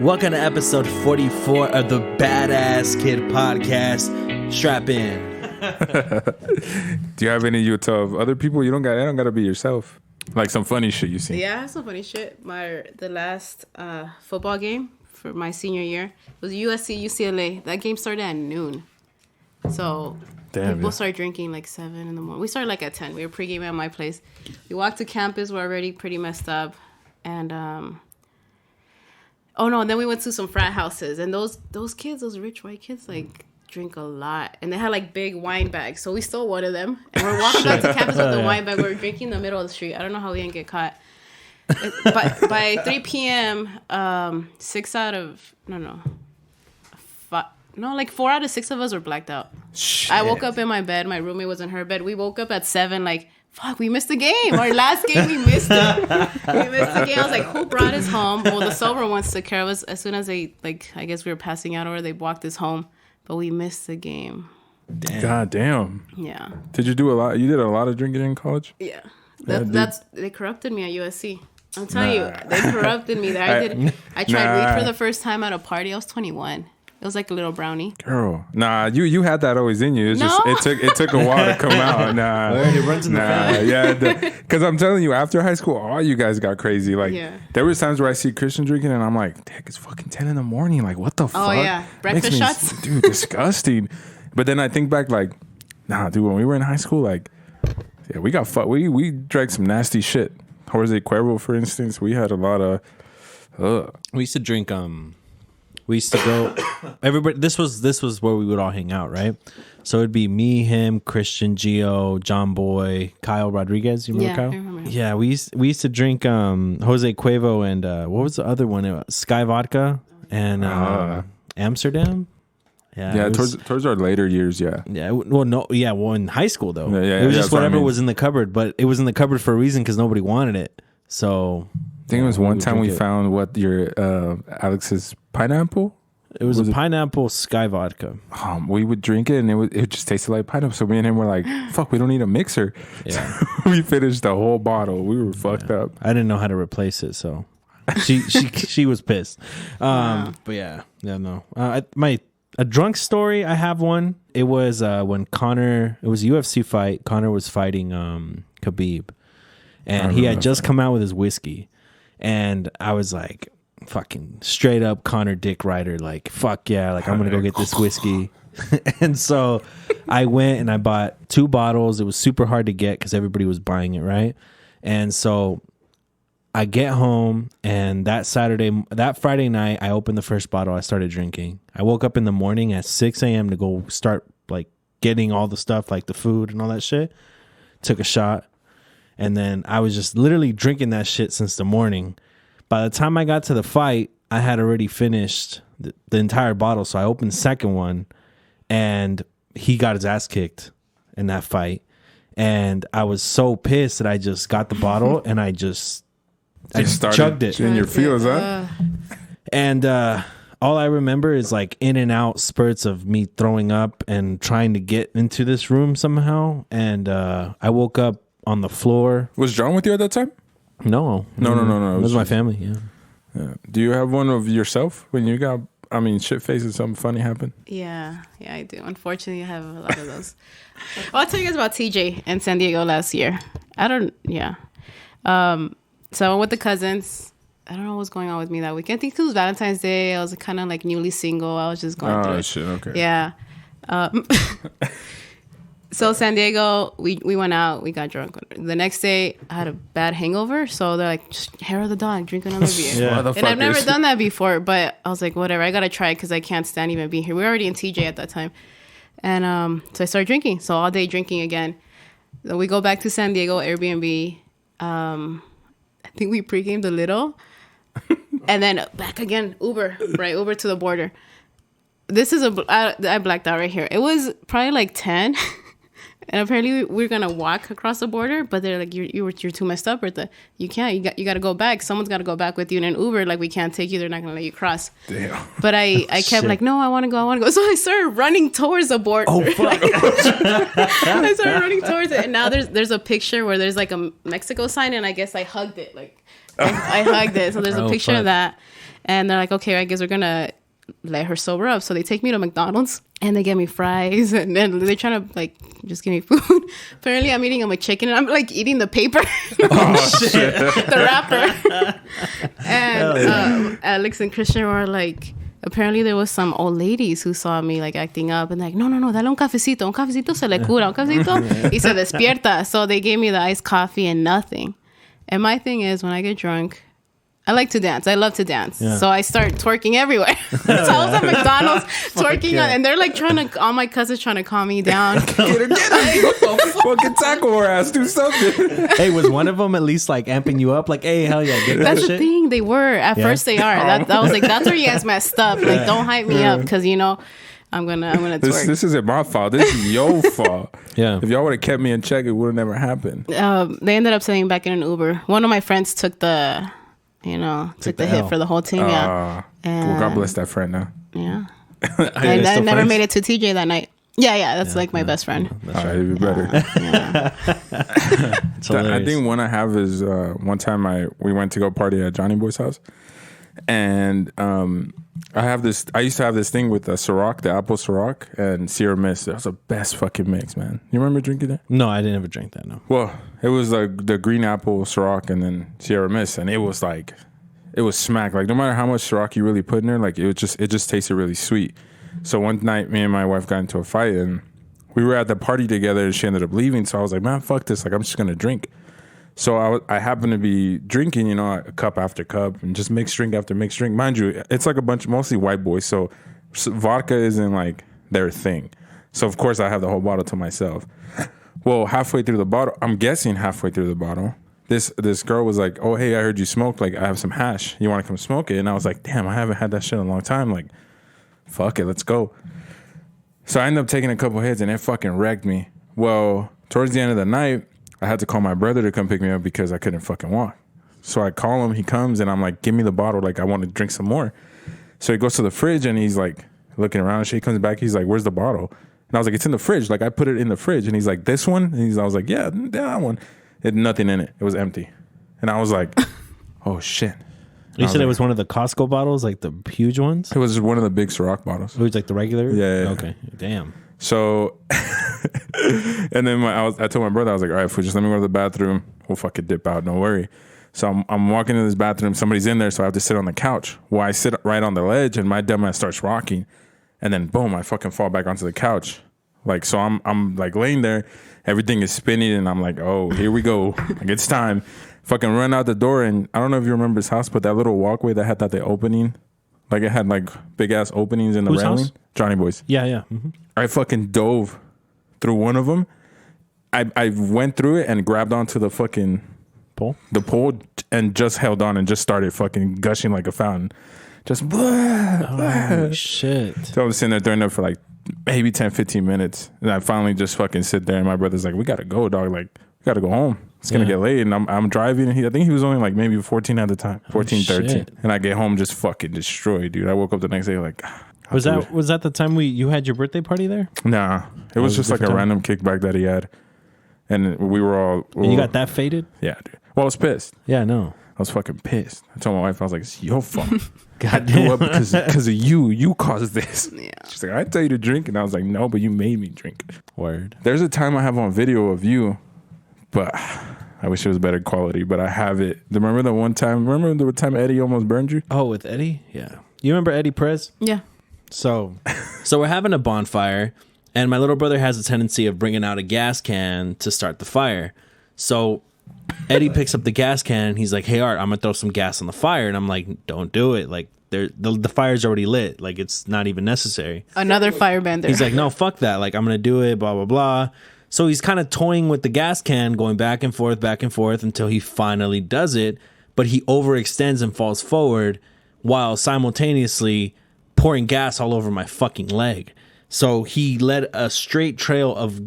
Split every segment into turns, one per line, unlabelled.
Welcome to episode 44 of the Badass Kid Podcast. Strap in.
Do you have any you tell other people? You don't gotta be yourself. Like some funny shit you see.
Yeah, I have some funny shit. The last football game for my senior year was USC UCLA. That game started at noon. So people start drinking like 7 in the morning. We started like at 10. We were pre-gaming at my place. We walked to campus. We're already pretty messed up. And then we went to some frat houses. And those kids, those rich white kids, like drink a lot. And they had like big wine bags. So we stole one of them. And we're walking back to campus with the wine bag. We're drinking in the middle of the street. I don't know how we didn't get caught. By 3 p.m., 4 out of 6 of us were blacked out. Shit. I woke up in my bed. My roommate was in her bed. We woke up at 7, like, fuck, we missed the game. Our last game, we missed it. We missed the game. I was like, who brought us home? Well, the sober ones took care of us. As soon as they, like, I guess we were passing out or they walked us home. But we missed the game.
Damn. God damn.
Yeah.
Did you do a lot? You did a lot of drinking in college?
Yeah. They corrupted me at USC. I'm telling you, they corrupted me there. I tried weed for the first time at a party. I was 21. It was like a little brownie.
Girl, you had that always in you. It's just it took a while to come out.
It runs in the family.
Yeah, because I'm telling you, after high school, all you guys got crazy. Like, there was times where I see Christian drinking, and I'm like, heck, it's fucking 10 in the morning. Like, what the fuck?
Oh yeah, breakfast shots,
dude, disgusting. But then I think back, like, dude, when we were in high school, like, yeah, we got fucked. We drank some nasty shit. Jose Cuervo, for instance, we had a lot of.
We used to drink. We used to go. Everybody. This was where we would all hang out, right? So it'd be me, him, Christian, Gio, John Boy, Kyle Rodriguez. You remember Kyle?
I remember.
Yeah, we used to drink Jose Cuervo and what was the other one? Sky Vodka and Amsterdam.
Yeah, towards our later years, yeah.
Yeah, well, in high school though.
Yeah,
it was just whatever was in the cupboard, but it was in the cupboard for a reason because nobody wanted it. So
I think it was one time we found Alex's pineapple.
It was a pineapple Sky Vodka.
We would drink it and it just tasted like pineapple. So me and him were like, "Fuck, we don't need a mixer." Yeah, so we finished the whole bottle. We were fucked up.
I didn't know how to replace it, so she was pissed. But no. A drunk story, I have one. It was when Connor, it was a UFC fight. Connor was fighting Khabib. And he had just come out with his whiskey. And I was like, fucking straight up Connor Dick Rider. Like, fuck yeah. Like, I'm going to go get this whiskey. And so I went and I bought 2 bottles. It was super hard to get because everybody was buying it, right? And so I get home, and that Friday night, I opened the first bottle. I started drinking. I woke up in the morning at 6 a.m. to go start like getting all the stuff, like the food and all that shit. Took a shot, and then I was just literally drinking that shit since the morning. By the time I got to the fight, I had already finished the entire bottle. So I opened the second one, and he got his ass kicked in that fight. And I was so pissed that I just got the bottle and I chugged it
in your feels, huh?
And all I remember is like in and out spurts of me throwing up and trying to get into this room somehow. And I woke up on the floor.
Was John with you at that time?
No. It was my family. Yeah.
Do you have one of yourself when you got? Shit faces, something funny happened?
Yeah, I do. Unfortunately, I have a lot of those. I'll tell you guys about TJ in San Diego last year. So I went with the cousins. I don't know what's going on with me that weekend. I think it was Valentine's Day. I was kind of like newly single. I was just going through it.
Shit, okay.
Yeah. So San Diego, we went out. We got drunk. The next day, I had a bad hangover. So they're like, just hair of the dog, drink another beer. And I've never done that before. But I was like, whatever. I got to try it because I can't stand even being here. We were already in TJ at that time. And so I started drinking. So all day drinking again. So we go back to San Diego, Airbnb. I think we pre-gamed a little. And then back again, Uber to the border. This is I blacked out right here. It was probably like 10. And apparently we're going to walk across the border, but they're like, you're too messed up, Bertha. You can't. You got to go back. Someone's got to go back with you. And in Uber, like, we can't take you. They're not going to let you cross.
Damn.
But I kept like, no, I want to go. So I started running towards the border.
Oh, fuck.
I started running towards it. And now there's a picture where there's like a Mexico sign. And I guess I hugged it. Like, I hugged it. So there's a picture of that. And they're like, okay, I guess we're going to let her sober up. So they take me to McDonald's and they get me fries and then they're trying to like just give me food. Apparently I'm eating a McChicken and I'm like eating the paper.
Oh shit.
The wrapper. And Alex and Christian were like, apparently there was some old ladies who saw me like acting up and like, no, dale un cafecito se le cura, un cafecito y se despierta. So they gave me the iced coffee and nothing. And my thing is, when I get drunk, I like to dance. I love to dance. Yeah. So I start twerking everywhere. So I was at McDonald's twerking, and they're like all my cousins trying to calm me down.
Get her. Fucking tackle her ass. Do something.
Hey, was one of them at least like amping you up? Like, hey, hell yeah, get that
That's
shit?
the thing. They were. At first they are. I was like, that's where you guys messed up. Like, don't hype me up because, you know, I'm gonna twerk.
This isn't my fault. This is your fault.
Yeah.
If y'all would have kept me in check, it would have never happened.
They ended up sending me back in an Uber. One of my friends took the hit for the whole team. Yeah.
Well, God bless that friend now.
Yeah. I never made it to TJ that night. Yeah. That's like my best friend.
All right, it'd be better. I think one I have is one time we went to go party at Johnny Boy's house. And I used to have this thing with the Ciroc, the apple Ciroc and Sierra Mist. That was the best fucking mix, man. You remember drinking that?
No, I didn't ever drink that, no.
Well, it was like the green apple Ciroc and then Sierra Mist. And it was smack. Like no matter how much Ciroc you really put in there, like it just tasted really sweet. So one night me and my wife got into a fight and we were at the party together and she ended up leaving. So I was like, man, fuck this. Like I'm just going to drink. So I happened to be drinking, you know, a cup after cup and just mixed drink after mixed drink. Mind you, it's like a bunch of mostly white boys. So vodka isn't like their thing. So of course I have the whole bottle to myself. Well, halfway through the bottle, this girl was like, oh, hey, I heard you smoke. Like I have some hash. You want to come smoke it? And I was like, damn, I haven't had that shit in a long time. Like, fuck it, let's go. So I ended up taking a couple hits and it fucking wrecked me. Well, towards the end of the night, I had to call my brother to come pick me up because I couldn't fucking walk. So I call him, he comes, and I'm like, give me the bottle. Like, I want to drink some more. So he goes to the fridge, and he's like, looking around. He comes back, he's like, where's the bottle? And I was like, it's in the fridge. Like, I put it in the fridge. And he's like, this one? And I was like, yeah, that one. It had nothing in it. It was empty. And I was like, oh, shit.
You said it was one of the Costco bottles, like the huge ones?
It was one of the big Ciroc bottles.
It was like the regular?
Yeah.
Okay. Damn.
So, and then I told my brother, I was like, all right, fool, just let me go to the bathroom. We'll fucking dip out. Don't worry. So I'm walking in this bathroom. Somebody's in there. So I have to sit on the couch. Well, I sit right on the ledge and my dumbass starts rocking. And then boom, I fucking fall back onto the couch. Like, so I'm like laying there. Everything is spinning. And I'm like, oh, here we go. Like, it's time. Fucking run out the door. And I don't know if you remember his house, but that little walkway that had the opening. Like it had like big ass openings in the
Whose
railing.
house?
Johnny Boy's.
Yeah. Mm-hmm.
I fucking dove through one of them. I went through it and grabbed onto the fucking
pole
and just held on and just started fucking gushing like a fountain. Just blah,
oh, shit.
So I was sitting there throwing up for like maybe 10, 15 minutes. And I finally just fucking sit there and my brother's like, we got to go, dog. Like, we got to go home. It's going to get late. And I'm driving. I think he was only like maybe 14 at the time. 14, 13. Shit. And I get home just fucking destroyed, dude. I woke up the next day like...
Was that the time you had your birthday party there?
Nah. It was just like a random kickback that he had. And we were all...
And you got that faded?
Yeah, dude. Well, I was pissed.
Yeah, no.
I was fucking pissed. I told my wife, I was like, it's your fault.
Goddamn.
Because of you. You caused this.
Yeah.
She's like, I tell you to drink. And I was like, no, but you made me drink.
Word.
There's a time I have on video of you, but I wish it was better quality, but I have it. Remember the time Eddie almost burned you?
Oh, with Eddie? Yeah. You remember Eddie Perez?
Yeah.
So we're having a bonfire, and my little brother has a tendency of bringing out a gas can to start the fire. So Eddie picks up the gas can, and he's like, hey, Art, I'm going to throw some gas on the fire. And I'm like, don't do it. Like, the fire's already lit. Like, it's not even necessary.
Another firebender.
He's like, no, fuck that. Like, I'm going to do it, blah, blah, blah. So he's kind of toying with the gas can, going back and forth until he finally does it. But he overextends and falls forward while simultaneously pouring gas all over my fucking leg. So he led a straight trail of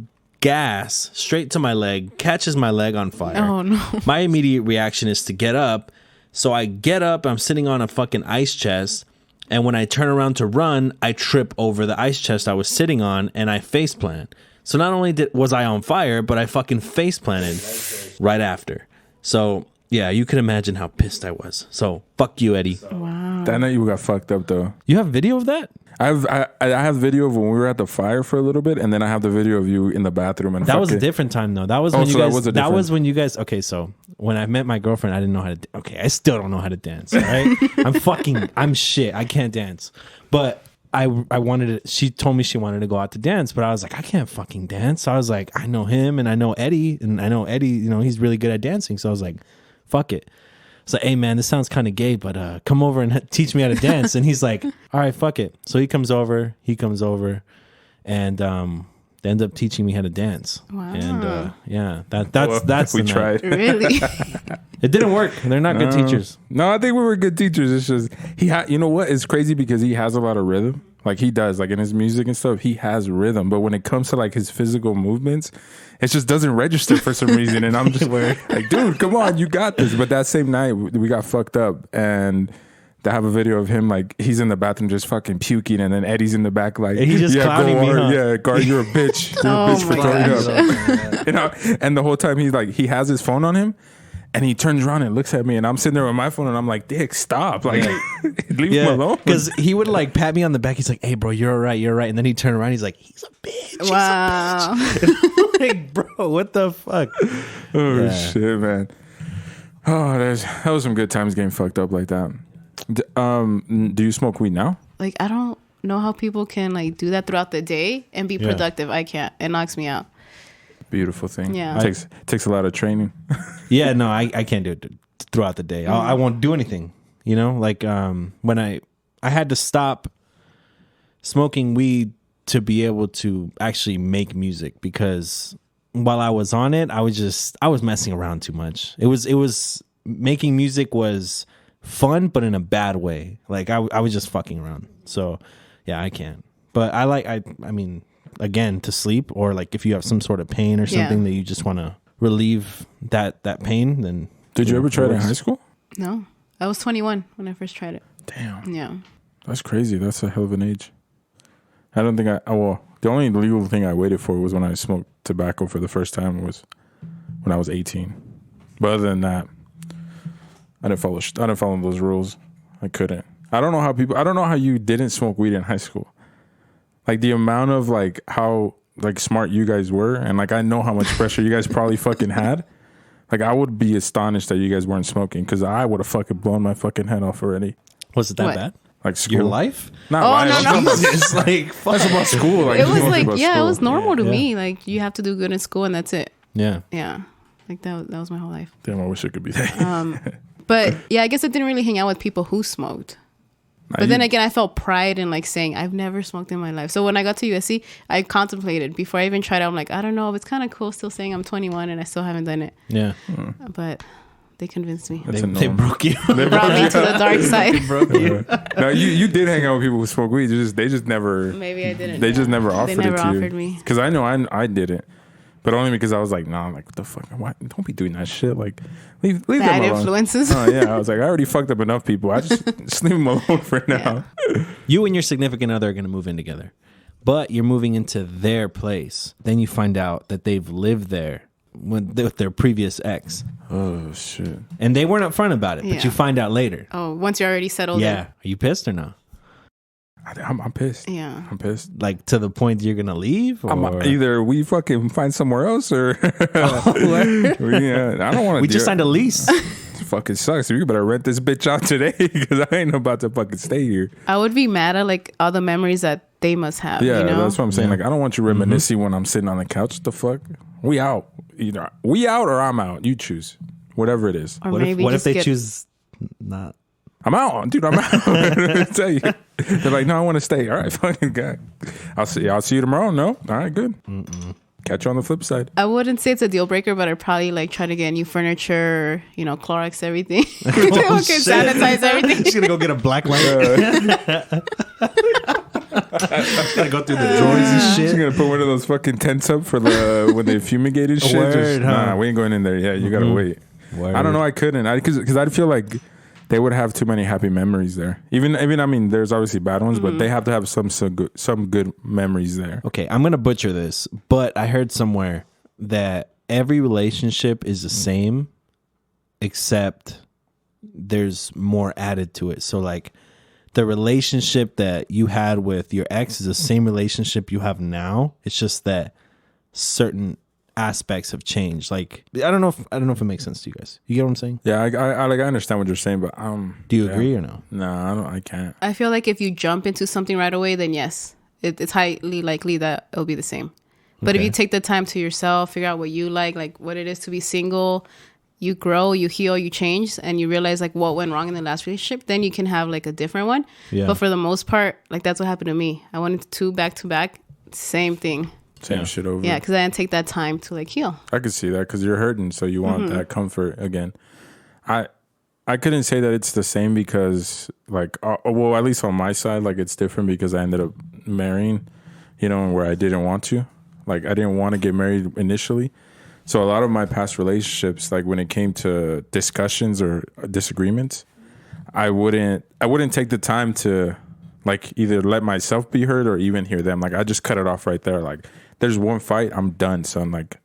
gas straight to my leg, catches my leg on fire.
Oh, no.
My immediate reaction is to get up. So I get up, I'm sitting on a fucking ice chest. And when I turn around to run, I trip over the ice chest I was sitting on and I face plant. So not only was I on fire, but I fucking face planted right after. So Yeah, you can imagine how pissed I was. So fuck you, Eddie.
Wow.
That night you got fucked up though.
You have video of that?
I have video of when we were at the fire for a little bit, and then I have the video of you in the bathroom. And
that was a different time though. That was when that was when you guys. Okay, so when I met my girlfriend, I didn't know how to. Okay, I still don't know how to dance. All right, I'm shit. I can't dance. But I wanted to. She told me she wanted to go out to dance, but I was like, I can't fucking dance. So I was like, I know him, and I know Eddie, You know, he's really good at dancing. So I was like, fuck it. So, hey man, this sounds kind of gay, but come over and teach me how to dance. And he's like, all right, fuck it. So he comes over, and they end up teaching me how to dance.
Wow.
And yeah, that's
we tried.
Really?
It didn't work. They're not good teachers.
No, I think we were good teachers. It's just you know what? It's crazy because he has a lot of rhythm. Like he does, like in his music and stuff, he has rhythm. But when it comes to like his physical movements, it just doesn't register for some reason. And I'm just like, dude, come on, you got this. But that same night, we got fucked up, and they have a video of him like he's in the bathroom just fucking puking, and then Eddie's in the back like,
he's just clowning me. Huh?
Yeah, guard, you're a bitch. You're a bitch for throwing up. You know, and the whole time he has his phone on him. And he turns around and looks at me, and I'm sitting there with my phone, and I'm like, "Dick, stop! Like, leave him alone."
Because he would like pat me on the back. He's like, "Hey, bro, you're all right. You're all right." And then he'd turn around. He's like, "He's a bitch."
Wow.
He's a bitch. Like, bro, what the fuck?
Oh shit, man. Oh, that was some good times getting fucked up like that. Do you smoke weed now?
Like, I don't know how people can like do that throughout the day and be productive. I can't. It knocks me out.
Beautiful thing.
Yeah.
Takes a lot of training.
Yeah, no, I can't do it throughout the day. I won't do anything. You know, like when I had to stop smoking weed to be able to actually make music, because while I was on it, I was messing around too much. It was making music was fun, but in a bad way. Like I was just fucking around. So yeah, I can't. But I mean, again, to sleep, or like if you have some sort of pain or something that you just want to relieve that pain, then
did you ever try it in high school?
No, I was 21 when I first tried it.
Damn.
Yeah,
that's crazy. That's a hell of an age. I don't think the only legal thing I waited for was when I smoked tobacco for the first time was when I was 18. But other than that, I didn't follow those rules. I couldn't. I don't know how you didn't smoke weed in high school. Like the amount of like how like smart you guys were, and like I know how much pressure you guys probably fucking had. Like I would be astonished that you guys weren't smoking, because I would have fucking blown my fucking head off already.
Was it that bad?
Like school.
Your life?
Not life.
No.
It's like
That's about school. Like,
it was like
school.
it was normal to me. Like you have to do good in school and that's it.
Yeah.
Like that was my whole life.
Damn, I wish it could be that.
But yeah, I guess I didn't really hang out with people who smoked. But then again, I felt pride in like saying I've never smoked in my life. So when I got to USC, I contemplated before I even tried it. I'm like, I don't know. It's kind of cool still saying I'm 21 and I still haven't done it.
Yeah.
But they convinced me.
They broke you.
They brought me to the dark side.
They broke you.
No, you did hang out with people who smoke weed. They just never.
Maybe I didn't.
They just never offered
they never
it to
offered
you.
me.
Because I know I did it. But only because I was like, nah, like, what the fuck? Why? Don't be doing that shit. Like, leave them
Bad
alone.
influences.
Oh, yeah. I was like, I already fucked up enough people. I just leave them alone for now.
You and your significant other are going to move in together, but you're moving into their place. Then you find out that they've lived there with their previous ex.
Oh, shit.
And they weren't upfront about it, but
Yeah.
you find out later.
Oh, once you're already settled in.
Yeah. Are you pissed or no?
I'm pissed.
Yeah.
I'm pissed.
Like to the point you're going to leave? Or?
Either we fucking find somewhere else or I don't want to.
We just signed a lease.
It fucking sucks. You better rent this bitch out today, because I ain't about to fucking stay here.
I would be mad at like all the memories that they must have.
Yeah,
you know?
that's what I'm saying. Like, I don't want you reminiscing when I'm sitting on the couch. What the fuck? We out. Either we out or I'm out. You choose. Whatever it is.
Or
What
maybe
if
just
they
get,
choose not?
I'm out, dude. I'm out. I tell you. They're like, no, I want to stay. All right, fucking guy. I'll see you tomorrow. No, all right, good. Catch you on the flip side.
I wouldn't say it's a deal breaker, but I'd probably like try to get new furniture, Clorox everything. Okay, sanitize everything.
She's gonna go get a black light. Gotta go through the drawers and
She's
shit.
gonna put one of those fucking tents up for the when they fumigated shit.
Word, huh?
Nah, we ain't going in there. Yeah, you gotta wait.
Word.
I don't know. I couldn't. Because I'd feel like they would have too many happy memories there. Even I mean, there's obviously bad ones, but they have to have some good memories there.
Okay, I'm gonna butcher this, but I heard somewhere that every relationship is the same except there's more added to it. So like the relationship that you had with your ex is the same relationship you have now. It's just that certain aspects have changed. Like I don't know if it makes sense to you guys. You get what I'm saying?
Yeah, I understand what you're saying, but
do you agree or no?
No, I can't.
I feel like if you jump into something right away, then yes, it's highly likely that it'll be the same. But if you take the time to yourself, figure out what you like what it is to be single, you grow, you heal, you change, and you realize like what went wrong in the last relationship, then you can have like a different one. Yeah. But for the most part, like that's what happened to me. I went into 2 back to back, same thing.
Same shit over.
Yeah, because I didn't take that time to like heal.
I could see that because you're hurting, so you want that comfort again. I couldn't say that it's the same because like, well, at least on my side, like it's different because I ended up marrying, where I didn't want to. Like I didn't want to get married initially. So a lot of my past relationships, like when it came to discussions or disagreements, I wouldn't take the time to like either let myself be heard or even hear them. Like I just cut it off right there. Like there's one fight, I'm done, son. Like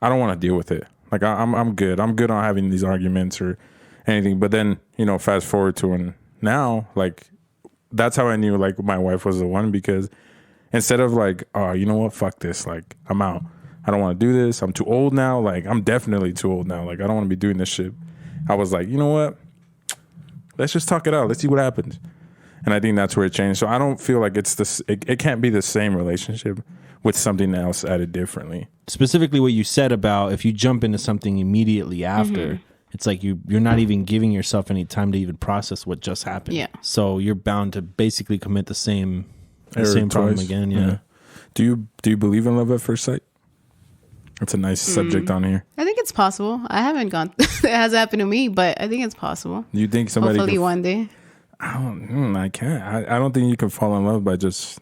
I don't want to deal with it. Like I'm good. I'm good on having these arguments or anything. But then, fast forward to when now, like that's how I knew like my wife was the one, because instead of like, oh, you know what, fuck this. Like I'm out. I don't want to do this. I'm too old now. Like I'm definitely too old now. Like I don't want to be doing this shit. I was like, you know what? Let's just talk it out. Let's see what happens. And I think that's where it changed. So I don't feel like it's this. It can't be the same relationship with something else added differently.
Specifically, what you said about if you jump into something immediately after, it's like you're not even giving yourself any time to even process what just happened. Yeah. So you're bound to basically commit the same problem again. Yeah.
Do you believe in love at first sight? That's a nice subject on here.
I think it's possible. I haven't gone. It hasn't happened to me, but I think it's possible.
You think somebody?
Hopefully, one day.
I can't. I don't think you can fall in love by just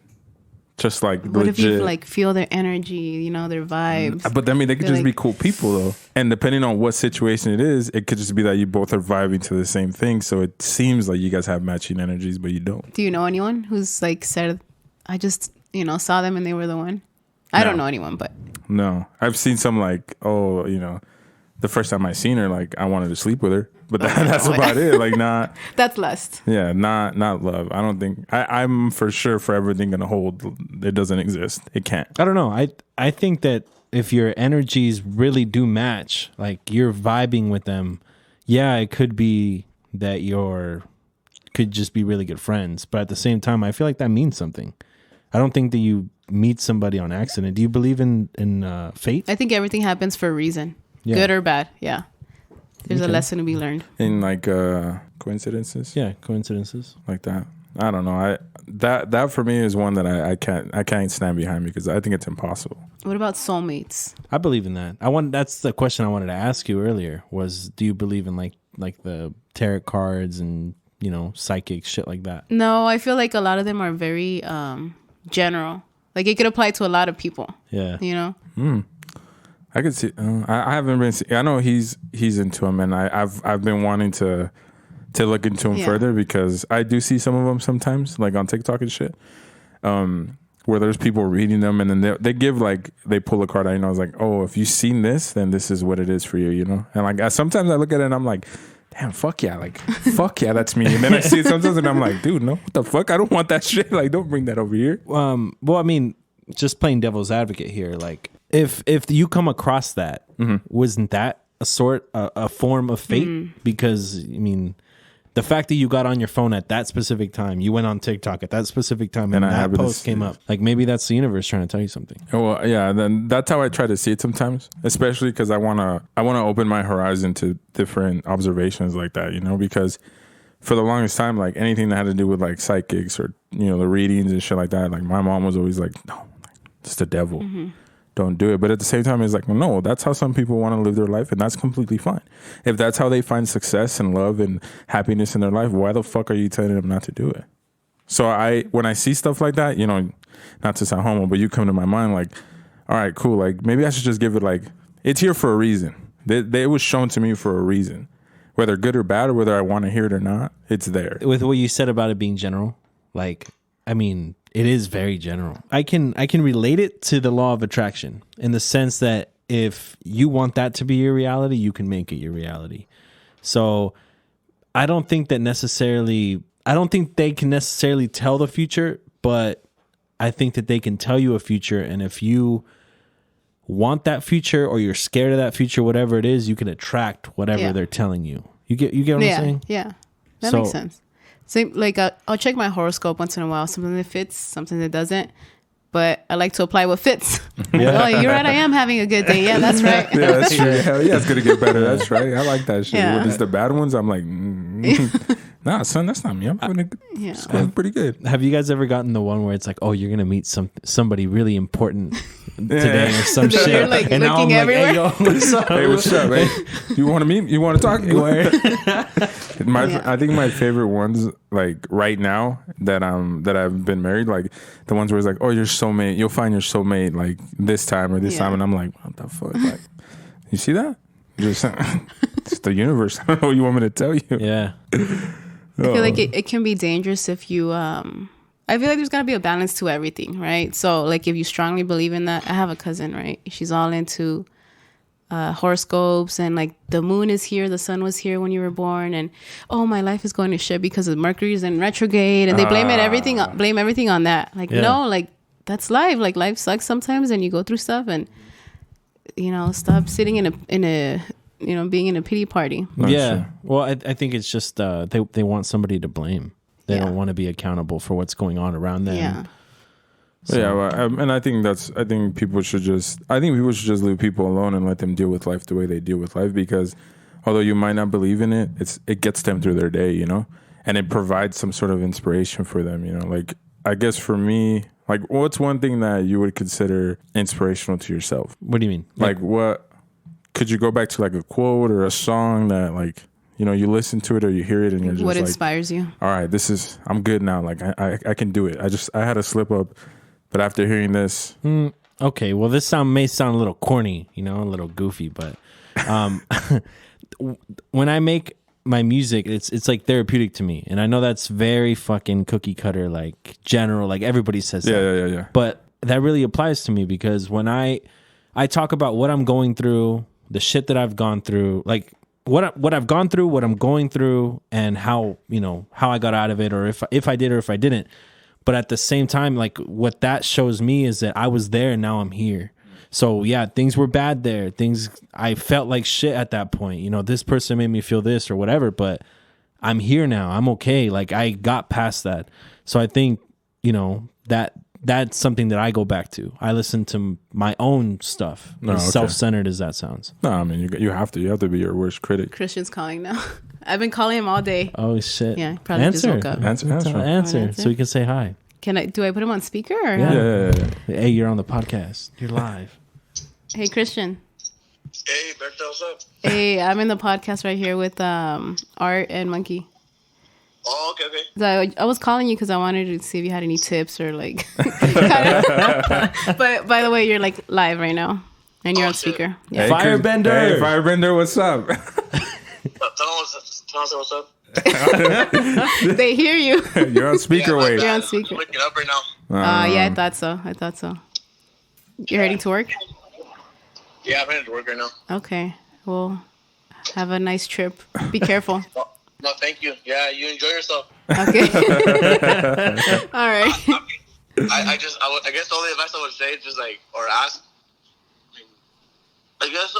like
what
legit.
If you like feel their energy, their vibes.
But I mean, they could just be cool people though. And depending on what situation it is, it could just be that you both are vibing to the same thing. So it seems like you guys have matching energies, but you don't.
Do you know anyone who's like said, I just saw them and they were the one? I don't know anyone, but
no, I've seen some like, the first time I seen her, like I wanted to sleep with her, but that's about it. Like not.
That's lust.
Yeah, not love. I don't think I'm for sure forever going to hold. It doesn't exist. It can't.
I don't know. I think that if your energies really do match, like you're vibing with them, yeah, it could be that could just be really good friends. But at the same time, I feel like that means something. I don't think that you meet somebody on accident. Do you believe in fate?
I think everything happens for a reason, good or bad. Yeah, there's a lesson to be learned
in like coincidences.
Yeah, coincidences like
that. I don't know. That for me is one that I can't stand behind because I think it's impossible.
What about soulmates?
I believe in that. That's the question I wanted to ask you earlier. Was do you believe in like the tarot cards and psychic shit like that?
No, I feel like a lot of them are very general. Like it could apply to a lot of people.
Yeah.
I could see. I haven't been. I know he's into him, and I've been wanting to look into him further because I do see some of them sometimes, like on TikTok and shit, where there's people reading them, and then they give like they pull a card out. I was like, oh, if you've seen this, then this is what it is for you, And like sometimes I look at it and I'm like, damn, fuck yeah, like fuck yeah, that's me. And then I see it sometimes and I'm like, dude, no, what the fuck? I don't want that shit. Like, don't bring that over here.
Well, I mean, just playing devil's advocate here, like if you come across that, wasn't that a form of fate? Because I mean, the fact that you got on your phone at that specific time, you went on TikTok at that specific time, and that post came up. Like maybe that's the universe trying to tell you something.
Well, yeah, then that's how I try to see it sometimes, especially because I wanna open my horizon to different observations like that, because for the longest time, like anything that had to do with like psychics or the readings and shit like that, like my mom was always like, no, it's the devil. Don't do it. But at the same time, it's like, no, that's how some people want to live their life, and that's completely fine. If that's how they find success and love and happiness in their life, why the fuck are you telling them not to do it? So when I see stuff like that, not to sound homo, but you come to my mind like, all right, cool. Like maybe I should just give it like, it's here for a reason. It was shown to me for a reason, whether good or bad or whether I want to hear it or not, it's there.
With what you said about it being general, like, I mean, it is very general. I can relate it to the law of attraction in the sense that if you want that to be your reality, you can make it your reality. So I don't think they can necessarily tell the future, but I think that they can tell you a future. And if you want that future or you're scared of that future, whatever it is, you can attract whatever they're telling you. You get what I'm saying?
Yeah. That makes sense. So like I'll check my horoscope once in a while, something that fits, something that doesn't. But I like to apply what fits. Yeah. Oh, you're right. I am having a good day. Yeah, that's right.
Yeah, that's true. Hell yeah, it's gonna get better. That's right. I like that shit. Yeah. When it's the bad ones, I'm like, nah, son, that's not me. I'm going pretty good.
Have you guys ever gotten the one where it's like, oh, you're gonna meet somebody really important today or some shit?
You're like and looking everywhere.
Hey, yo, what's up?
Hey, what's up? Hey, you want to meet? You want to talk? I think my favorite ones, like right now that I've been married, like the ones where it's like, oh, your soulmate, you'll find your soulmate like this time or this time, and I'm like, what the fuck? Like, you see that? It's the universe. I don't know what you want me to tell you.
Yeah.
I feel like it can be dangerous if you I feel like there's got to be a balance to everything, right? So like if you strongly believe in that, I have a cousin, right? She's all into horoscopes and like the moon is here, the sun was here when you were born, and oh, my life is going to shit because of Mercury's in retrograde, and they blame everything on that. Like no, like that's life. Like life sucks sometimes, and you go through stuff, and stop sitting in a being in a pity party.
Yeah. Well, I think it's just they want somebody to blame. They don't want to be accountable for what's going on around them.
Yeah.
So. Yeah, well, and I think people should just leave people alone and let them deal with life the way they deal with life, because although you might not believe in it, it gets them through their day, and it provides some sort of inspiration for them, Like I guess for me, like what's one thing that you would consider inspirational to yourself?
What do you mean?
Like what could you go back to, like a quote or a song that like you listen to it or you hear it and you're just
what
like,
inspires you?
All right, I'm good now. Like I can do it. I had a slip up. But after hearing this,
okay, well, this may sound a little corny, a little goofy, but when I make my music, it's like therapeutic to me, and I know that's very fucking cookie cutter, like general, like everybody says.
Yeah.
But that really applies to me because when I talk about what I'm going through, the shit that I've gone through, like what I've gone through, what I'm going through, and how I got out of it, or if I did or if I didn't. But at the same time, like what that shows me is that I was there and now I'm here. So yeah, things were bad there. I felt like shit at that point. This person made me feel this or whatever, but I'm here now. I'm okay. Like I got past that. So I think, that's something that I go back to. I listen to my own stuff, as self-centered as that sounds.
No, I mean, you have to be your worst critic.
Christian's calling now. I've been calling him all day.
Oh shit!
Yeah, probably just woke up.
Answer, so we can say hi.
Do I put him on speaker or?
Yeah.
Hey, you're on the podcast. You're live.
Hey, Christian.
Hey, Bertha, what's up?
Hey, I'm in the podcast right here with Art and Monkey.
Oh, okay.
So I was calling you because I wanted to see if you had any tips or like. But by the way, you're like live right now, and you're on speaker.
Yeah. Hey, Firebender.
Hey, Firebender, what's up?
Tell them what's up.
They hear you.
You're on speaker wave.
You're on speaker.
I'm waking up right now.
Yeah, I thought so. You're heading to work?
Yeah, I'm heading to work right now.
Okay. Well, have a nice trip. Be careful.
No, thank you. Yeah, you enjoy yourself.
Okay. All right.
I guess the only advice I would say is just like, or ask. I guess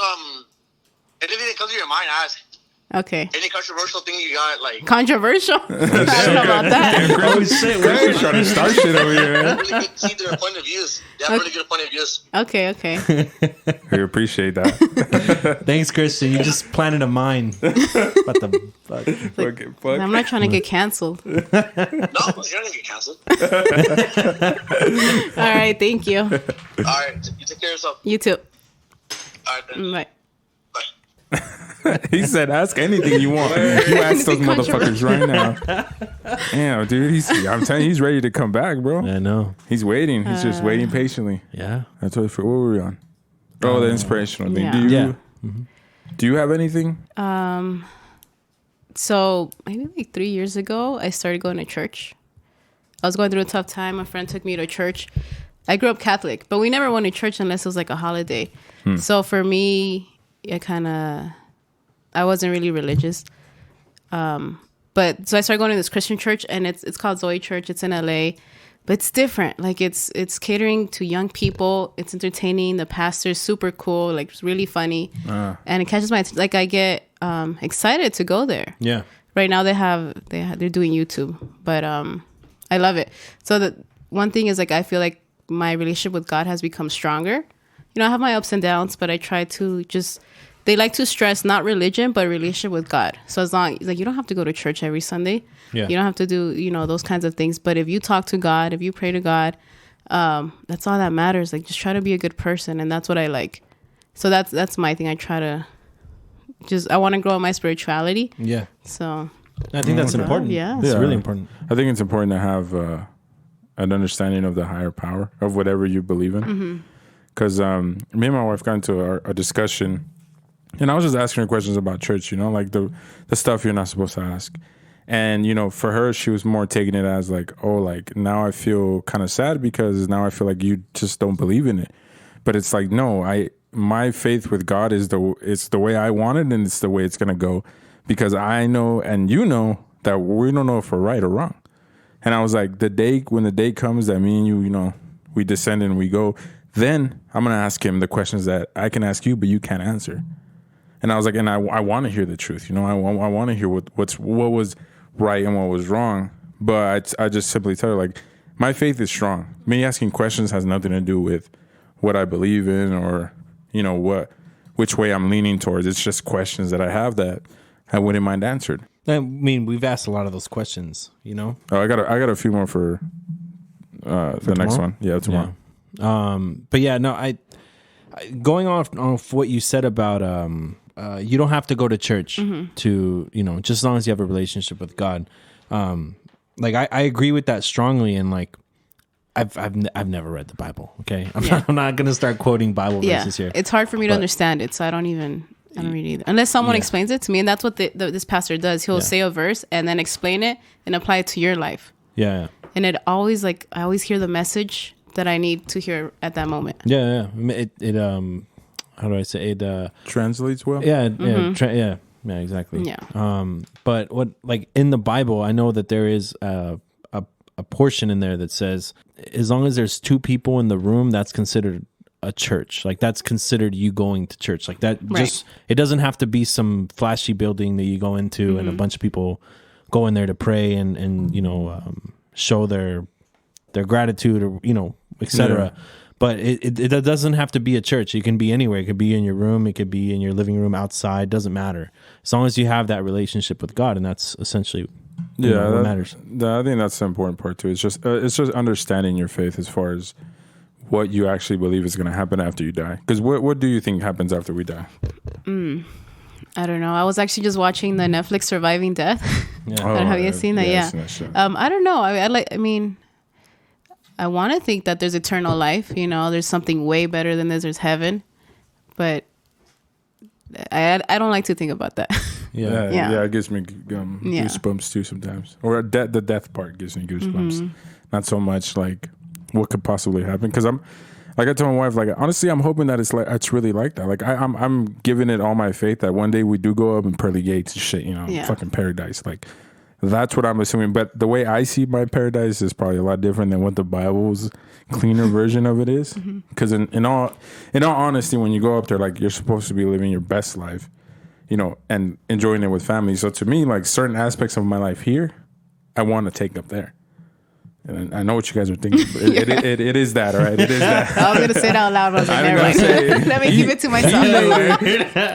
anything that comes to your mind, ask.
Okay.
Any controversial thing you got, like
controversial? I don't know about that.
Oh shit! We're trying to start shit over here.
Really good, see their point of views. They have really good point of views.
Okay.
We appreciate that.
Thanks, Christian. You just planted a mine. What the fuck?
Fuck. I'm not trying to get canceled.
No, you're not gonna get canceled.
All right. Thank you.
All right. You take care of yourself.
You too.
All right then.
Bye.
He said, ask anything you want. You ask those motherfuckers right now. Damn, dude. I'm telling you, he's ready to come back, bro.
I know.
He's waiting. He's just waiting patiently.
Yeah.
That's what were we on? Oh, the inspirational thing.
Yeah.
Do you have anything?
So maybe like 3 years ago, I started going to church. I was going through a tough time. A friend took me to church. I grew up Catholic, but we never went to church unless it was like a holiday. So for me, I kind of I wasn't really religious. But so I started going to this Christian church, and it's called Zoe Church. It's in LA, but it's different. Like it's catering to young people. It's entertaining. The pastor's super cool. Like it's really funny, and it catches my attention. Like I get excited to go there.
Yeah.
Right now they're doing YouTube, but I love it. So the one thing is like I feel like my relationship with God has become stronger. You know, I have my ups and downs, but I try to just. They like to stress not religion, but relationship with God. So as long like you don't have to go to church every Sunday.
Yeah.
You don't have to do, those kinds of things. But if you talk to God, if you pray to God, that's all that matters. Like just try to be a good person. And that's what I like. So that's my thing. I try to I want to grow in my spirituality.
Yeah.
So
I think that's important.
Yeah.
It's really important.
I think it's important to have an understanding of the higher power of whatever you believe in. Because me and my wife got into a discussion. And I was just asking her questions about church, like the stuff you're not supposed to ask. And, for her, she was more taking it as like, oh, like now I feel kind of sad because now I feel like you just don't believe in it. But it's like, no, my faith with God it's the way I want it and it's the way it's going to go because I know and that we don't know if we're right or wrong. And I was like, when the day comes that me and you, we descend and we go, then I'm going to ask him the questions that I can ask you, but you can't answer. And I was like, and I want to hear the truth, I want to hear what was right and what was wrong. But I just simply tell her, like, my faith is strong. Me asking questions has nothing to do with what I believe in or, which way I'm leaning towards. It's just questions that I have that I wouldn't mind answered.
I mean, we've asked a lot of those questions,
Oh, I got a few more for the next one. Yeah, tomorrow.
Yeah. But yeah, no, I going off what you said about you don't have to go to church to, just as long as you have a relationship with God. Like I agree with that strongly. And like, I've never read the Bible. Okay. I'm not going to start quoting Bible verses here.
It's hard for me to understand it. So I don't read either. Unless someone explains it to me. And that's what this pastor does. He'll say a verse and then explain it and apply it to your life.
Yeah.
And it always I always hear the message that I need to hear at that moment.
Yeah. It how do I say it?
Translates well.
Yeah, yeah, exactly.
Yeah.
But what like in the Bible, I know that there is a portion in there that says as long as there's two people in the room, that's considered a church. Like that's considered you going to church. Like that.
Right.
Just it doesn't have to be some flashy building that you go into and a bunch of people go in there to pray and show their gratitude or etc. Yeah. But it doesn't have to be a church. It can be anywhere. It could be in your room. It could be in your living room, outside. Doesn't matter. As long as you have that relationship with God, and that's essentially what matters.
I think that's the important part too. It's just understanding your faith as far as what you actually believe is going to happen after you die. Because what do you think happens after we die?
I don't know. I was actually just watching the Netflix Surviving Death. Yeah. Have you seen that? Yeah. I don't know. I want to think that there's eternal life. There's something way better than this. There's heaven, but I don't like to think about that.
Yeah. It gives me goosebumps too sometimes. Or the death part gives me goosebumps. Not so much like what could possibly happen. Because like I told my wife, like honestly, I'm hoping that it's really like that. Like I'm giving it all my faith that one day we do go up in pearly gates and shit. Fucking paradise. Like. That's what I'm assuming. But the way I see my paradise is probably a lot different than what the Bible's cleaner version of it is. Because in all honesty, when you go up there, like you're supposed to be living your best life, and enjoying it with family. So to me, like certain aspects of my life here, I want to take up there. And I know what you guys are thinking, but it is that, all right? It is that.
I was going to say it out loud. Let me keep it to myself.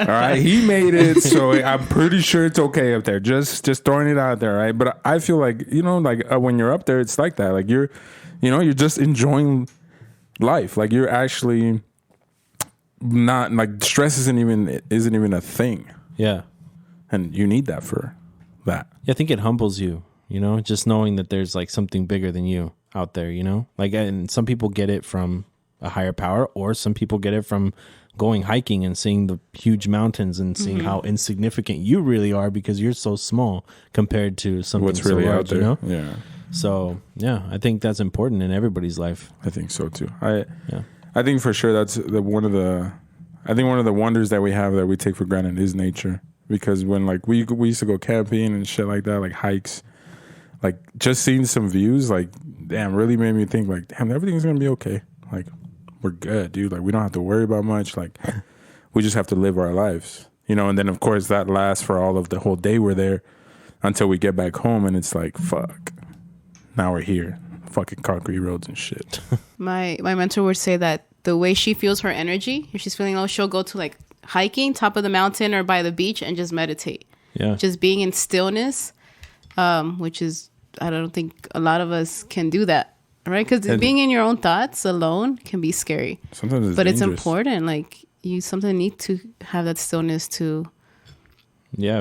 All right, he made it, so I'm pretty sure it's okay up there. Just throwing it out there, right? But I feel like, when you're up there, it's like that. Like you're just enjoying life. Like you're actually not, like stress isn't even a thing.
Yeah.
And you need that for that.
Yeah, I think it humbles you. Just knowing that there's like something bigger than you out there, like, and some people get it from a higher power, or some people get it from going hiking and seeing the huge mountains and seeing how insignificant you really are because you're so small compared to something
what's really
so large,
out there. Yeah.
So yeah, I think that's important in everybody's life.
I think so too. I think for sure that's one of the wonders that we have that we take for granted is nature. because when like we used to go camping and shit like that, like hikes, like just seeing some views, like damn, really made me think like, damn, everything's gonna be okay. Like we're good, dude. Like we don't have to worry about much. Like we just have to live our lives, you know. And then of course that lasts for all of the whole day we're there until we get back home, and it's like fuck, now we're here, fucking concrete roads and shit.
My mentor would say that the way she feels her energy, if she's feeling low, she'll go to like hiking top of the mountain or by the beach and just meditate.
Yeah.
Just being in stillness, which is, I don't think a lot of us can do that, right? Because being in your own thoughts alone can be scary.
Sometimes
but
dangerous.
it's important. Like you sometimes need to have that stillness to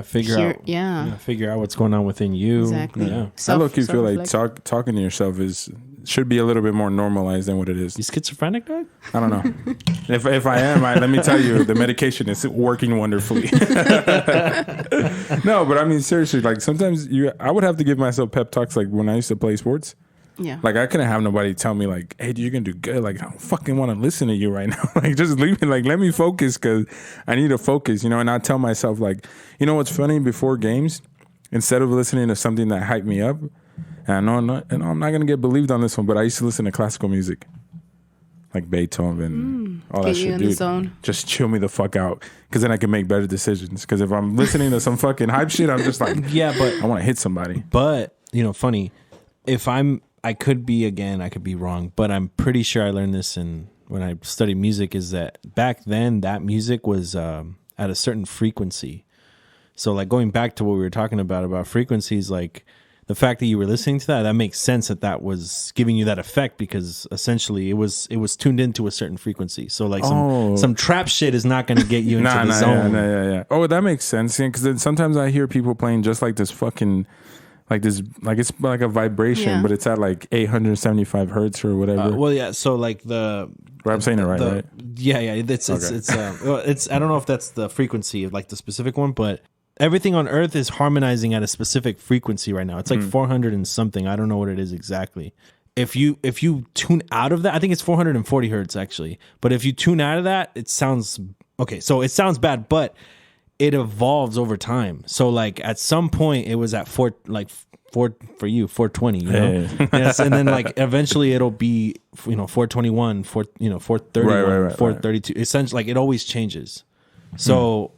figure out what's going on within you.
Exactly.
Yeah.
I look, you feel like talking to yourself should be a little bit more normalized than what it is.
You schizophrenic, dog?
I don't know. If I am, let me tell you, the medication is working wonderfully. No, but I mean seriously, like sometimes I would have to give myself pep talks like when I used to play sports.
Yeah.
Like I couldn't have nobody tell me like, hey, dude, you're gonna do good. Like I don't fucking want to listen to you right now. Like just leave me. Like let me focus because I need to focus. You know, and I tell myself like, you know what's funny? Before games, instead of listening to something that hyped me up, and I know I'm not gonna get believed on this one, but I used to listen to classical music, like Beethoven, all that shit, dude. Zone. Just chill me the fuck out, because then I can make better decisions. Because if I'm listening to some fucking hype shit, I'm just like,
yeah, but
I want to hit somebody.
But you know, funny, I could be wrong, but I'm pretty sure I learned this when I studied music, is that back then that music was at a certain frequency. So like going back to what we were talking about frequencies, like the fact that you were listening to that makes sense that was giving you that effect, because essentially it was tuned into a certain frequency. So like some trap shit is not going to get you into the zone.
Yeah. Oh, that makes sense. Because then sometimes I hear people playing just like this fucking, like this, like it's like a vibration, but it's at like 875 hertz or whatever.
Well, yeah. So like
I'm saying it right?
Yeah. It's I don't know if that's the frequency of like the specific one, but everything on Earth is harmonizing at a specific frequency right now. It's like 400 and something. I don't know what it is exactly. If you tune out of that, I think it's 440 hertz actually. But if you tune out of that, it sounds okay. So it sounds bad, but it evolves over time. So like at some point it was at 420, you know? Yes, and then like eventually it'll be, 421, 431, 432. Essentially, like it always changes. So,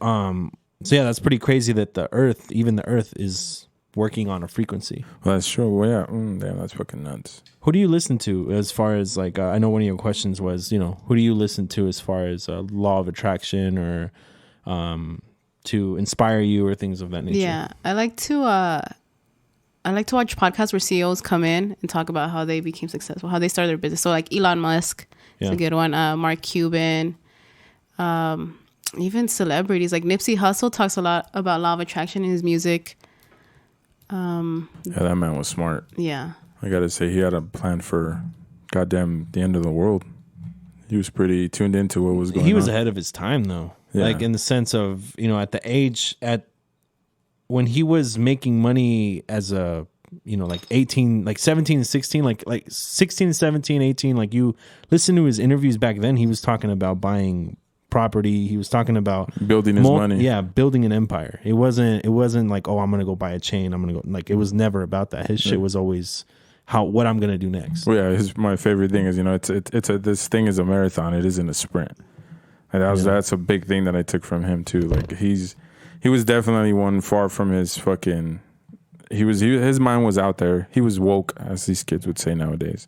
so yeah, that's pretty crazy that even the Earth is working on a frequency.
Well, that's true. Well, yeah, damn, that's fucking nuts.
Who do you listen to as far as like, I know one of your questions was, who do you listen to as far as law of attraction or to inspire you or things of that nature?
Yeah, I like to watch podcasts where CEOs come in and talk about how they became successful, how they started their business. So like Elon Musk is a good one. Mark Cuban, even celebrities like Nipsey Hussle talks a lot about law of attraction in his music.
Yeah, that man was smart.
Yeah,
I gotta say, he had a plan for goddamn the end of the world. He was pretty tuned into what was going on.
He was ahead of his time though. Yeah. Like in the sense of, at the age when he was making money as a, like 18, like 17, 16, like 16, 17, 18, like you listen to his interviews back then, he was talking about buying property. He was talking about
building his money.
Yeah, building an empire. It wasn't like, oh, I'm going to go buy a chain. I'm going to go, like, it was never about that. His shit was always what I'm going to do next.
Well, yeah, my favorite thing is, this thing is a marathon. It isn't a sprint. And that's a big thing that I took from him too. Like he was definitely one far from his fucking. His mind was out there. He was woke, as these kids would say nowadays.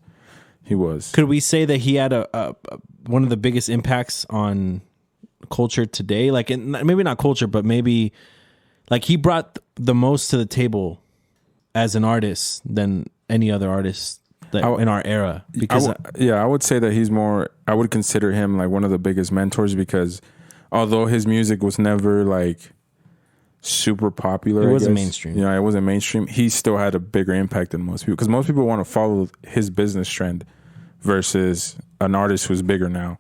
He was.
Could we say that he had a one of the biggest impacts on culture today? Like, maybe not culture, but maybe like he brought the most to the table as an artist than any other artist in our era. Because
I would say that he's more. I would consider him like one of the biggest mentors, because although his music was never like super popular,
it wasn't mainstream.
It wasn't mainstream. He still had a bigger impact than most people, because most people want to follow his business trend versus an artist who's bigger now.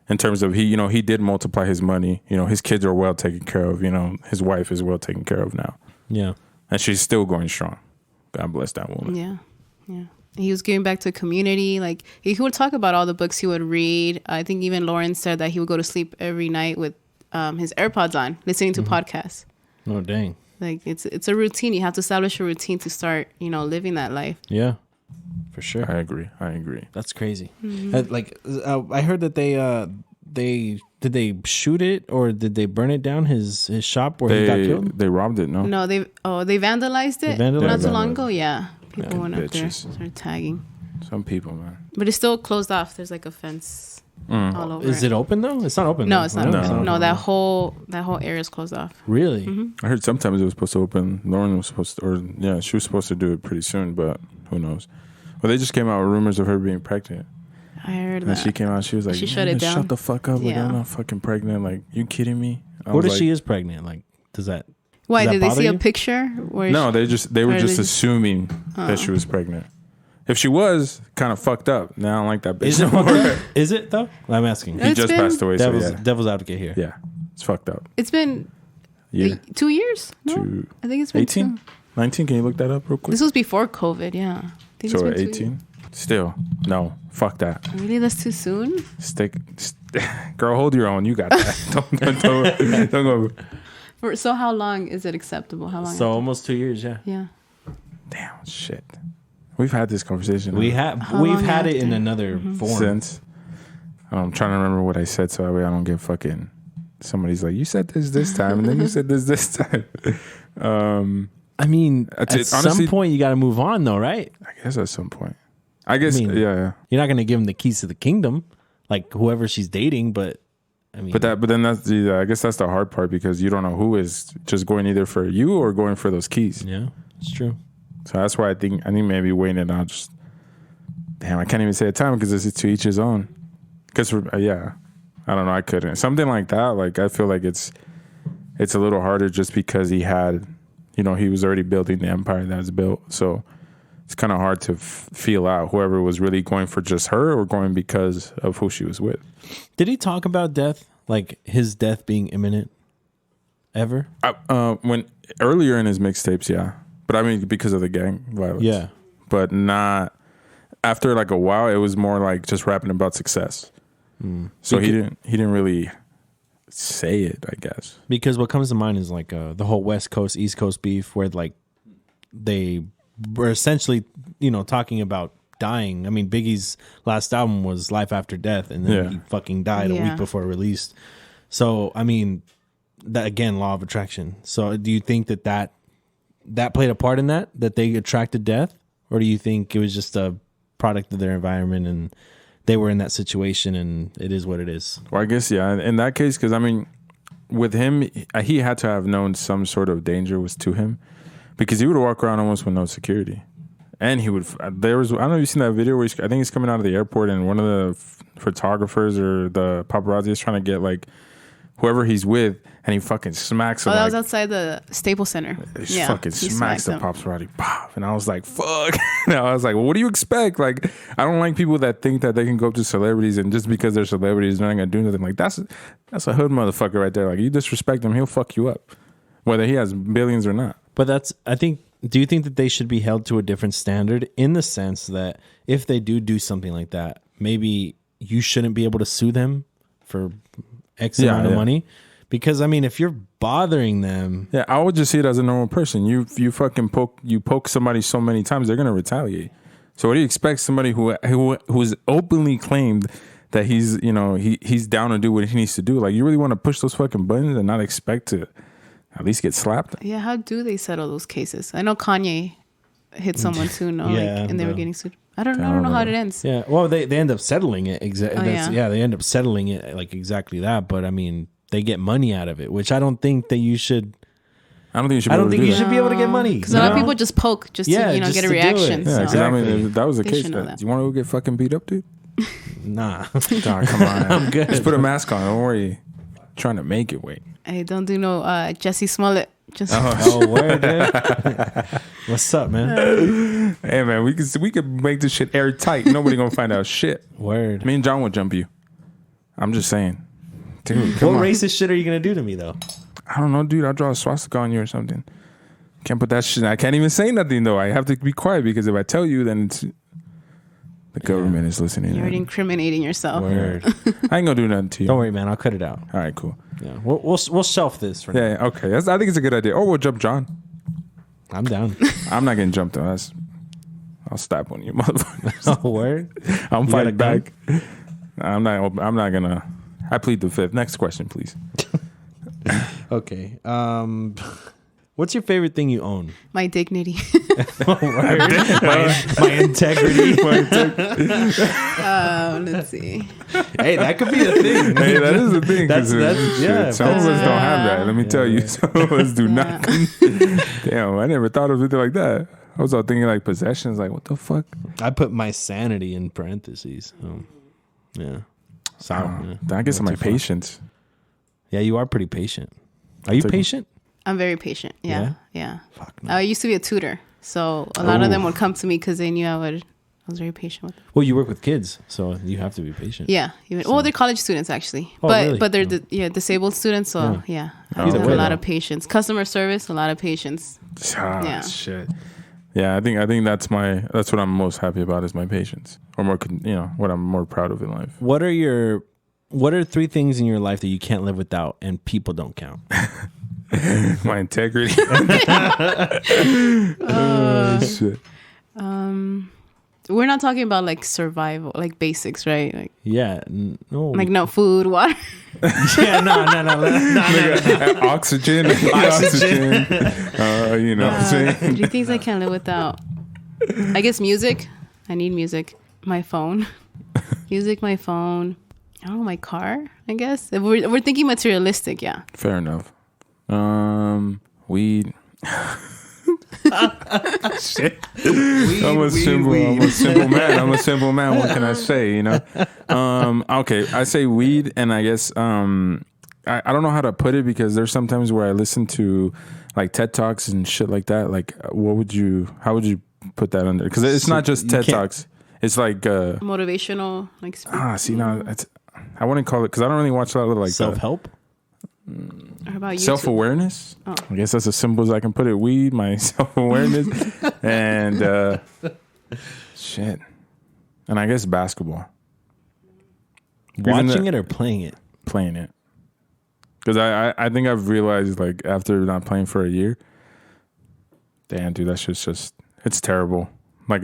In terms of he did multiply his money. His kids are well taken care of. His wife is well taken care of now.
Yeah,
and she's still going strong. God bless that woman.
Yeah. He was giving back to the community. Like he would talk about all the books he would read. I think even Lauren said that he would go to sleep every night with his AirPods on, listening to podcasts.
Oh, dang.
Like it's a routine. You have to establish a routine to start, living that life.
Yeah, for sure.
I agree.
That's crazy.
Mm-hmm.
I heard that did they shoot it or did they burn it down? His shop where he got killed.
They robbed it.
No, they vandalized it. Not too long ago. Yeah, people went up there, started tagging.
Some people, man.
But it's still closed off. There's like a fence all over.
Is it open though? It's not open.
No,
though.
it's not open. No, that whole area is closed off.
Really?
Mm-hmm.
I heard sometimes it was supposed to open. Lauren was supposed to, she was supposed to do it pretty soon, but who knows? Well, they just came out with rumors of her being pregnant.
I heard
and
that.
she came out. She was like,
she shut it down.
Shut the fuck up. Like, I'm not fucking pregnant. Like, you kidding me?
What if she is pregnant? Like, does that...
Why, did they see
you?
a picture?
No, they were just assuming that she was pregnant. If she was, kind of fucked up. Now I don't like that bitch.
Is it fucked up? Is it though? I'm asking.
He just passed away.
Devil's advocate here.
Yeah, it's fucked up.
It's been 2 years. No, I think it's been
18, 19. Can you look that up real quick?
This was before COVID. Yeah.
So 18. Still, no. Fuck that.
Really, that's too soon.
Girl, hold your own. You got that. don't go.
So how long is it acceptable? How long?
So almost 2 years. Yeah.
Yeah.
Damn shit. We've had this conversation.
We've had it in another form
since. I'm trying to remember what I said so that way I don't get fucking. Somebody's like, you said this time, and then you said this time.
I mean, at
honestly,
some point you got to move on, though, right?
I guess at some point. I guess, yeah.
You're not going to give him the keys to the kingdom, like whoever she's dating, but I mean,
but then that's I guess that's the hard part because you don't know who is just going either for you or going for those keys.
Yeah, it's true.
So that's why I think maybe waiting it out. Just damn, I can't even say a time because it's to each his own. Because I don't know, I couldn't something like that. Like I feel like it's a little harder just because he had, he was already building the empire that's built. So it's kind of hard to feel out whoever was really going for just her or going because of who she was with.
Did he talk about death, like his death being imminent, ever?
When earlier in his mixtapes, yeah. But I mean, because of the gang violence.
Yeah.
But not after like a while, it was more like just rapping about success. So he didn't really say it, I guess.
Because what comes to mind is like the whole West Coast, East Coast beef where like they were essentially, talking about dying. I mean, Biggie's last album was Life After Death, and then he fucking died a week before released. So, I mean, that again, law of attraction. So do you think that played a part in that they attracted death? Or do you think it was just a product of their environment and they were in that situation and it is what it is?
Well, I guess, yeah. In that case, because, I mean, with him, he had to have known some sort of danger was to him because he would walk around almost with no security. And he would, I don't know if you've seen that video where I think he's coming out of the airport and one of the photographers or the paparazzi is trying to get like whoever he's with, and he fucking smacks him.
That was outside the Staples Center.
He fucking smacks the paparazzi. Pop. And I was like, fuck. And I was like, well, what do you expect? Like, I don't like people that think that they can go up to celebrities and just because they're celebrities, they're not going to do nothing. Like, that's a hood motherfucker right there. Like, you disrespect him, he'll fuck you up, whether he has billions or not.
But do you think that they should be held to a different standard in the sense that if they do something like that, maybe you shouldn't be able to sue them for X amount of money? Because I mean, if you're bothering them,
I would just see it as a normal person. You fucking poke somebody so many times, they're gonna retaliate. So what do you expect somebody who's openly claimed that he's he's down to do what he needs to do? Like, you really want to push those fucking buttons and not expect to at least get slapped?
Yeah, how do they settle those cases? I know Kanye hit someone too, and they were getting sued. I don't know how it ends.
Yeah, well, they end up settling it exactly. They end up settling it like exactly that. But I mean, they get money out of it, which I don't think that you should.
I don't think you should
be able to get money
because a lot of people just poke just to get a reaction.
Yeah, because I mean, if that was the case, do you want to go get fucking beat up, dude?
Nah,
come on,
I'm good.
Just put a mask on. Don't worry. I'm trying to make it. Wait.
Hey, don't do no Jesse Smollett. Just
word, dude. What's up, man?
Hey, man, we could make this shit airtight. Nobody gonna find out shit.
Word.
Me and John would jump you. I'm just saying, dude.
What racist shit are you gonna do to me though?
I don't know, dude. I'll draw a swastika on you or something. Can't put that shit. I can't even say nothing though. I have to be quiet because if I tell you, then it's. The government is listening.
You're already incriminating yourself.
Word. I ain't gonna do nothing to you.
Don't worry, man. I'll cut it out.
All right, cool.
Yeah, we'll shelf this for now.
Yeah, okay. I think it's a good idea. Or we'll jump John.
I'm down.
I'm not getting jumped on. I'll stab on you, motherfuckers.
Oh, word?
I'm fighting back. I'm not gonna. I plead the fifth. Next question, please.
Okay. What's your favorite thing you own?
My dignity.
my integrity.
Let's see.
Hey, that could be a thing.
Hey, that is a thing.
That's yeah.
Some of us don't have that. Let me tell you, some of us do not. Damn, I never thought of it like that. I was all thinking like possessions. Like, what the fuck?
I put my sanity in parentheses. Yeah. Sorry.
I guess my patience.
Yeah, you are pretty patient. Are you patient?
I'm very patient. Yeah.
Fuck no.
I used to be a tutor, so a lot of them would come to me because they knew I was very patient with them.
Well, you work with kids, so you have to be patient.
Yeah. Well, they're college students actually,
really?
but they're disabled students. So I have a lot of patience. Customer service, a lot of patience.
Shit. Yeah, I think that's what I'm most happy about is my patience, or more, what I'm more proud of in life.
What are 3 things in your life that you can't live without and people don't count?
My integrity. Shit.
We're not talking about like survival, like basics, right? Like,
no.
Like no food, water.
Yeah, no.
Oxygen. You know what I'm saying?
3 things I can't live without. I guess music. I need music. My phone. Music, my phone. I don't know, my car, I guess. If we're thinking materialistic, yeah.
Fair enough. Weed. Shit. I'm a simple man. I'm a simple man. What can I say? Okay, I say weed, and I guess I don't know how to put it because there's sometimes where I listen to like TED Talks and shit like that. Like, how would you put that under? Because it's not just TED Talks. It's like
motivational, like.
I wouldn't call it because I don't really watch a lot of like
self-help.
How about YouTube?
Self-awareness. I guess that's as simple as I can put it. Weed, my self-awareness, and shit, and I guess basketball.
Watching it or playing it?
Playing it, because I think I've realized like after not playing for a year, damn dude, that shit's just it's terrible. Like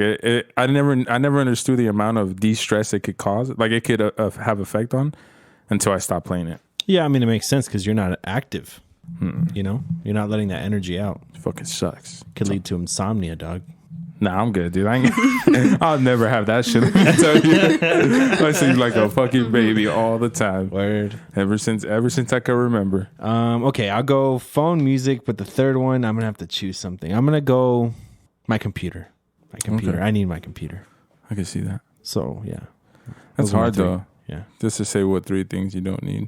I never understood the amount of de-stress it could cause. Like it could have effect on until I stopped playing it. Yeah,
I mean it makes sense because you're not active. You're not letting that energy out.
It fucking sucks.
Could lead to insomnia, dog.
Nah, I'm good, dude. I'll never have that shit. Let me tell you, I seem like a fucking baby all the time.
Word. Ever since
I can remember.
Okay, I'll go phone, music, but the third one I'm gonna have to choose something. I'm gonna go my computer. Okay. I need my computer.
I can see that.
So yeah,
that's hard though.
Yeah,
just to say what 3 things you don't need.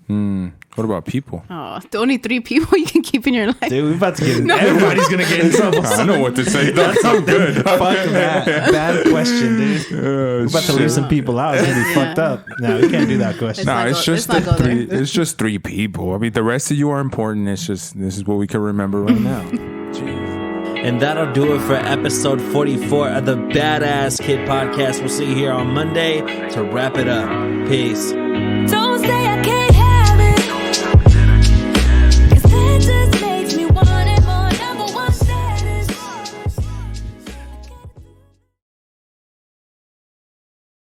What about people?
Oh, the only 3 people you can keep in your life.
Dude, we're about to get everybody's gonna get in trouble.
I know what to say. That's so good.
Fuck that. Bad question, dude. We're about to leave some people out. It's gonna be fucked up. No, we can't do that question.
It's just 3. It's just 3 people. I mean, the rest of you are important. It's just this is what we can remember right now. Jeez.
And that'll do it for episode 44 of the Badass Kid Podcast. We'll see you here on Monday to wrap it up. Peace.
Don't stay